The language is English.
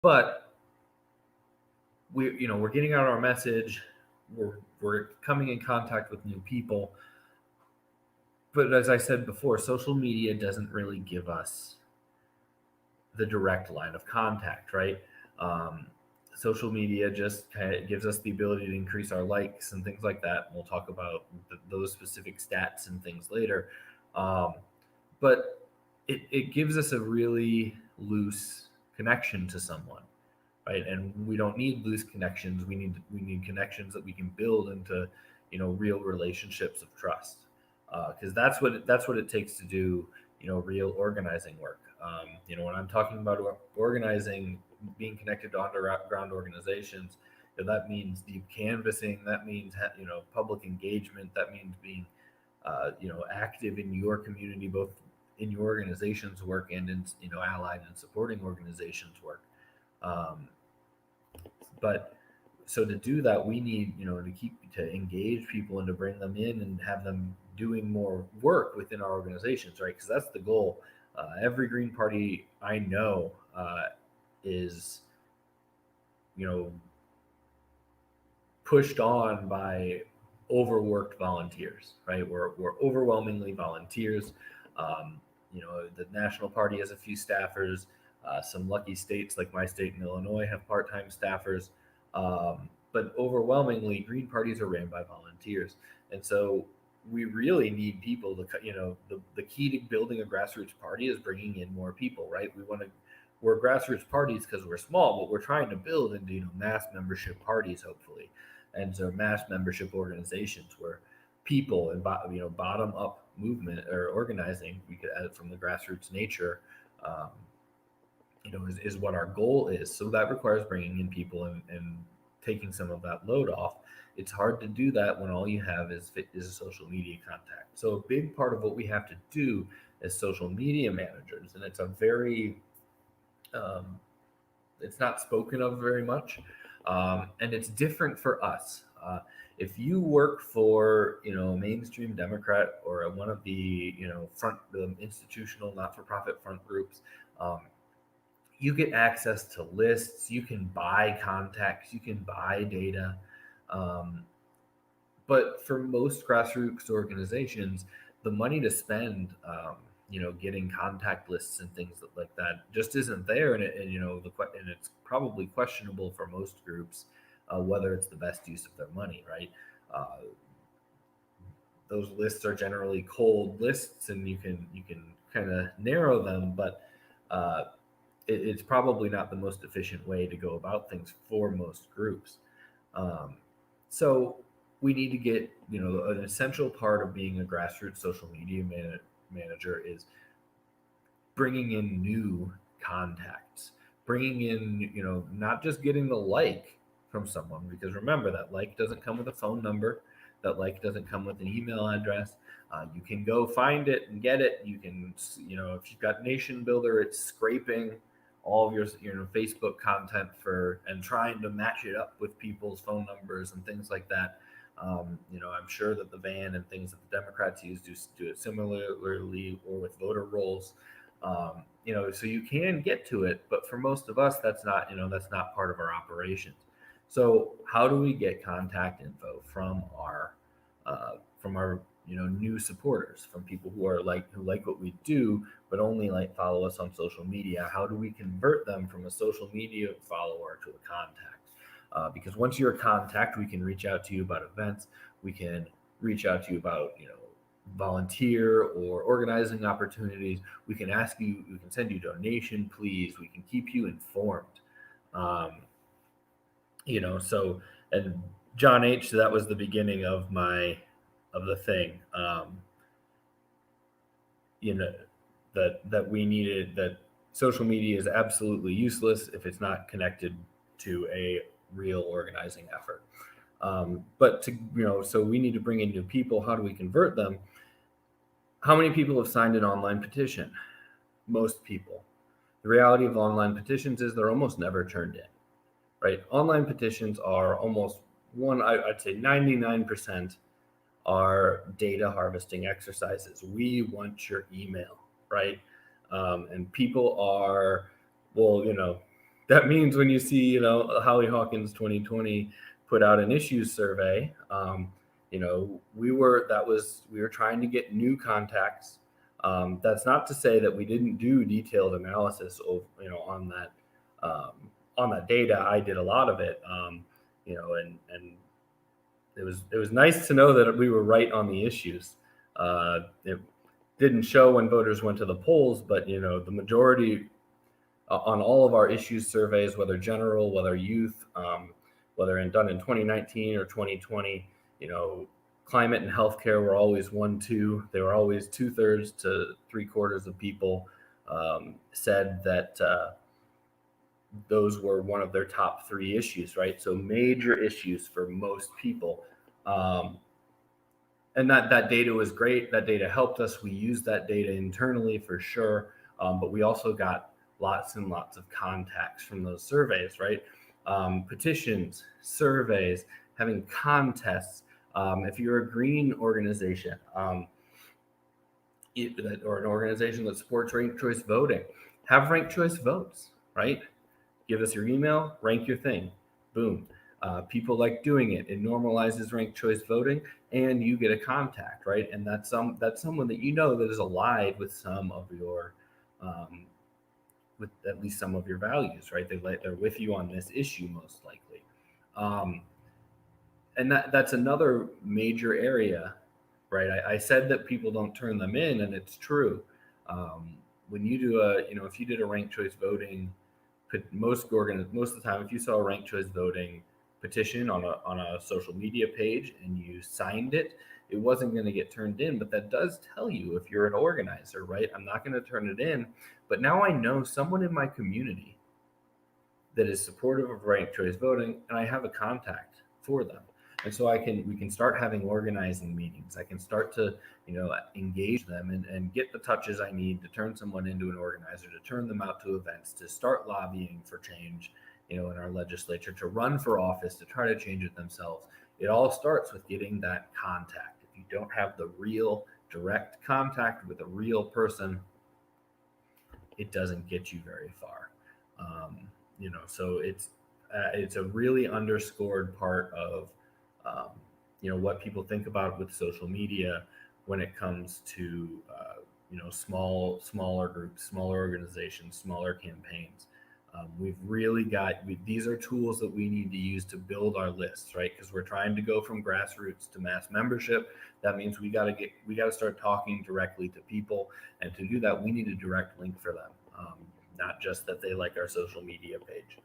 But we're getting out our message. We're coming in contact with new people. But as I said before, social media doesn't really give us the direct line of contact, right? Um, Social media just kind of gives us the ability to increase our likes and things like that. We'll talk about those specific stats and things later. Um, but it gives us a really loose connection to someone, right? And we don't need loose connections. We need connections that we can build into real relationships of trust, because that's what it takes to do real organizing work. When I'm talking about organizing, being connected to underground organizations, that means deep canvassing. That means public engagement. That means being active in your community, both in your organization's work and in allied and supporting organizations work. Um, but so to do that, we need to engage people and to bring them in and have them doing more work within our organizations, right? Because that's the goal. Every Green Party I know is you know pushed on by overworked volunteers, right? We're overwhelmingly volunteers. The National Party has a few staffers. Some lucky states, like my state in Illinois, have part-time staffers. But overwhelmingly, Green parties are ran by volunteers, and so we really need people to, the key to building a grassroots party is bringing in more people, right? We're grassroots parties because we're small, but we're trying to build into mass membership parties, hopefully, and so mass membership organizations where people and bottom up movement or organizing, we could add it from the grassroots nature, um, is what our goal is. So that requires bringing in people and taking some of that load off. It's hard to do that when all you have is a social media contact. So a big part of what we have to do as social media managers, and um, it's not spoken of very much, and it's different for us. If you work for a mainstream Democrat or one of the the institutional not-for-profit front groups, um, you get access to lists. You can buy contacts. You can buy data. Um, but for most grassroots organizations, the money to spend, getting contact lists and things like that just isn't there, and it's probably questionable for most groups whether it's the best use of their money, right? Uh, those lists are generally cold lists, and you can kind of narrow them, but uh, it's probably not the most efficient way to go about things for most groups. Um, so we need to get, an essential part of being a grassroots social media manager is bringing in new contacts, bringing in, not just getting the like from someone, because remember that like doesn't come with a phone number, that like doesn't come with an email address. You can go find it and get it. You can, if you've got Nation Builder, it's scraping all of your, Facebook content for and trying to match it up with people's phone numbers and things like that. I'm sure that the van and things that the Democrats use do it similarly, or with voter rolls. So you can get to it, but for most of us, that's not part of our operations. So how do we get contact info from our new supporters, from people who like what we do, but only like follow us on social media? How do we convert them from a social media follower to a contact? Because once you're a contact, we can reach out to you about events. We can reach out to you about volunteer or organizing opportunities. We can ask you. We can send you donation, please. We can keep you informed. Um, so, and John H. That was the beginning of the thing. You know that we needed that social media is absolutely useless if it's not connected to a real organizing effort. But so we need to bring in new people. How do we convert them? How many people have signed an online petition? Most people. The reality of online petitions is they're almost never turned in, right? Online petitions are almost I'd say 99% are data harvesting exercises. We want your email, right? And people are, well, that means when you see, Howie Hawkins 2020 put out an issues survey, we were trying to get new contacts. That's not to say that we didn't do detailed analysis of, on that data. I did a lot of it, and it was nice to know that we were right on the issues. It didn't show when voters went to the polls, but the majority on all of our issues surveys, whether general, whether youth, whether done in 2019 or 2020, climate and healthcare were always 1-2. They were always 2/3 to 3/4 of people said that those were one of their top 3 issues, right? So major issues for most people. And that data was great. That data helped us. We used that data internally for sure. But we also got lots and lots of contacts from those surveys, right? Petitions, surveys, having contests. If you're a green organization, or an organization that supports ranked choice voting, have ranked choice votes, right? Give us your email, rank your thing, boom. People like doing it. It normalizes ranked choice voting, and you get a contact, right? And that's someone that that is allied with some of your, with at least some of your values, right? They're with you on this issue most likely, and that's another major area, right? I said that people don't turn them in, and it's true. When you do if you did a ranked choice voting, most of the time, if you saw a ranked choice voting petition on a social media page and you signed it, it wasn't going to get turned in. But that does tell you if you're an organizer, right? I'm not going to turn it in, but now I know someone in my community that is supportive of ranked choice voting, and I have a contact for them. And so we can start having organizing meetings. I can start to, engage them and get the touches I need to turn someone into an organizer, to turn them out to events, to start lobbying for change, in our legislature, to run for office, to try to change it themselves. It all starts with getting that contact. If you don't have the real direct contact with a real person, it doesn't get you very far. So it's a really underscored part of, what people think about with social media when it comes to, smaller groups, smaller organizations, smaller campaigns. We've really these are tools that we need to use to build our lists, right? Because we're trying to go from grassroots to mass membership. That means we got to start talking directly to people, and to do that, we need a direct link for them, not just that they like our social media page.